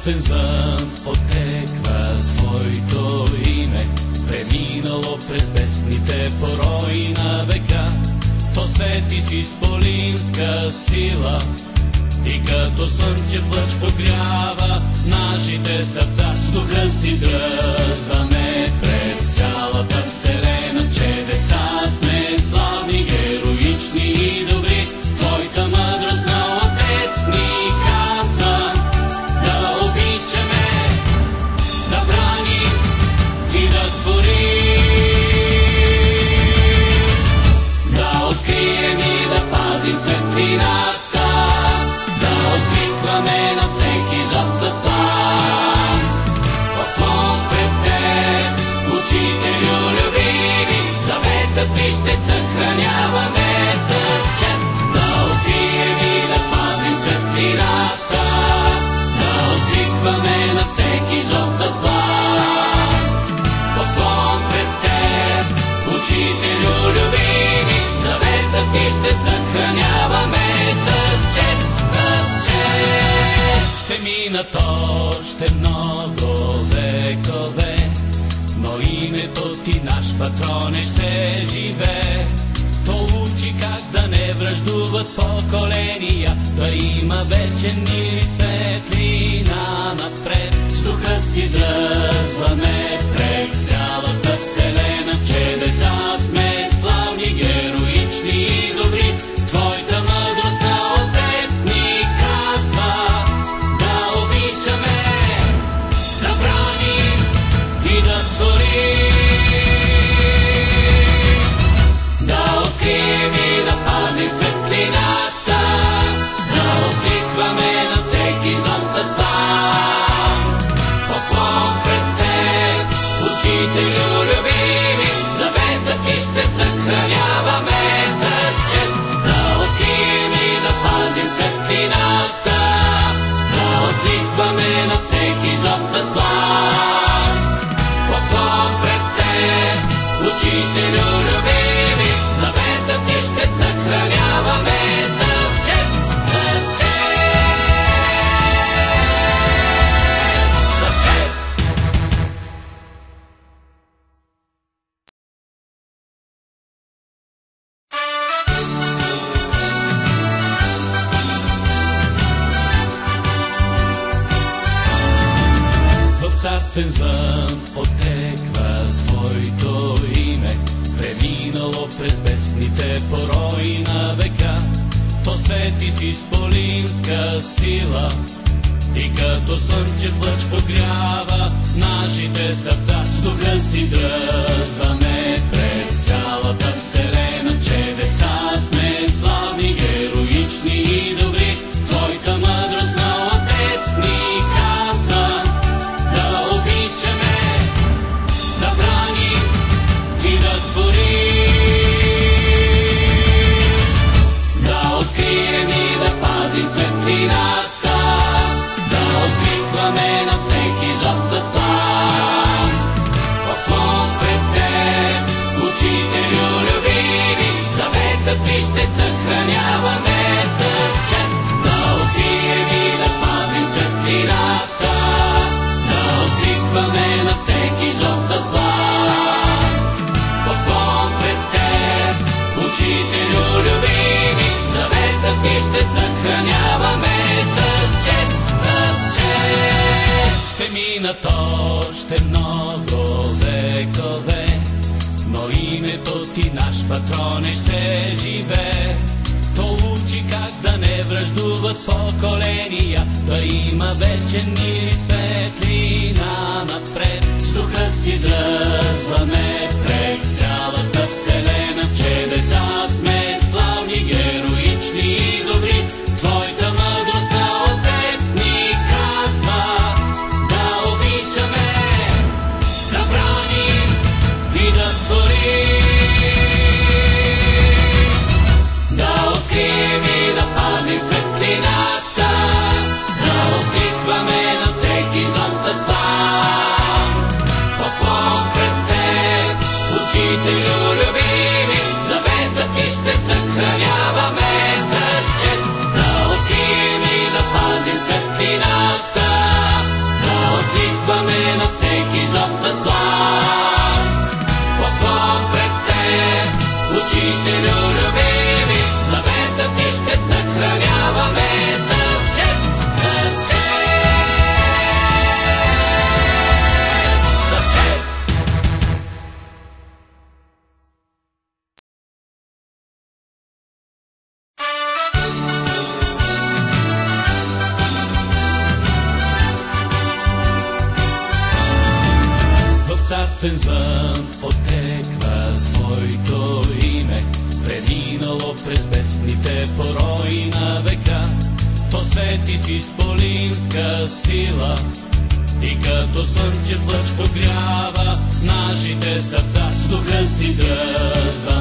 царствен звън отеква Твоето име, преминало през бездните порои на века. То свети с изполинска сила и като слънчев лъч погрява нашите сърца. С духа си дръзваме пред цялата вселена, че деца сме славни, героични и добри. Твоята мъдрост на Отец ни казва да обичаме, да браним и да творим, да открием и да пазим светлината, да откликваме на всеки зов с план. Поклон пред Теб, Учителю любими, заветът Ти ще съхраняваме с чест. Да открием и да пазим светлината, да откликваме на всеки зов с план. Поклон пред Теб, Учителю любими, заветът Ти ще съхраняваме с чест, с чест. Ще минат още много векове, но името Ти, наш патрон, ще живее. То учи как да не враждуват поколения, да има вечен мир и светлина напред. С духа си дръзваме пред цялата вселена, че деца сме славни, героични и добри. Твоята мъдрост на Отец ни казва да обичаме, да браним и да творим, да открием и да пазим светлината, да откликваме на всеки зов с план. Поклон пред Теб, Учителю любими, заветът Ти ще съхраняваме с чест. Да открием и да пазим светлината, да откликваме на всеки зов с план. Поклон пред Теб, Учителю любими, заветът Ти ще съхраняваме с чест, с чест, с чест. В царствен звън отеква Твоето име, преминало през бездните порои на века. То свети с изполинска сила и като слънчев лъч погрява нашите сърца. С духа си дръзваме пред цялата вселена, че деца сме славни, героични и добри. Твоята мъдрост на Отец ни казва да обичаме, да браним и да творим, да открием и да пазим светлината, да откликваме на всеки зов с план. Поклон пред Теб, Учителю любими, заветът Ти ще съхраняваме с чест. Да открием и да пазим светлината, да откликваме на всеки зов с план. Поклон пред Теб, Учителю любими, заветът Ти ще съхраняваме с чест, с чест. Ще минат още много векове, но името Ти, наш патрон, ще живее. То учи как да не враждуват поколения, да има вечен мир и светлина напред. С духа си дръзваме пред цялата вселена, че деца сме славни, героични и добри. Твоята мъдрост на Отец ни казва да обичаме, да браним и да творим, да открием и да пазим светлината, да откликваме на всеки зов с план. Поклон пред Теб, Учителю любими, заветът Ти ще съхраняваме с чест. Да открием и да пазим светлината, роднину любими, заветът ни ще съхраняваме с чест, с чест, с чест. Царствен звън отеква твоето име, преминало през бездните порои на века. То свети с изполинска сила и като слънчев лъч погрява нашите сърца. С духа си дръзва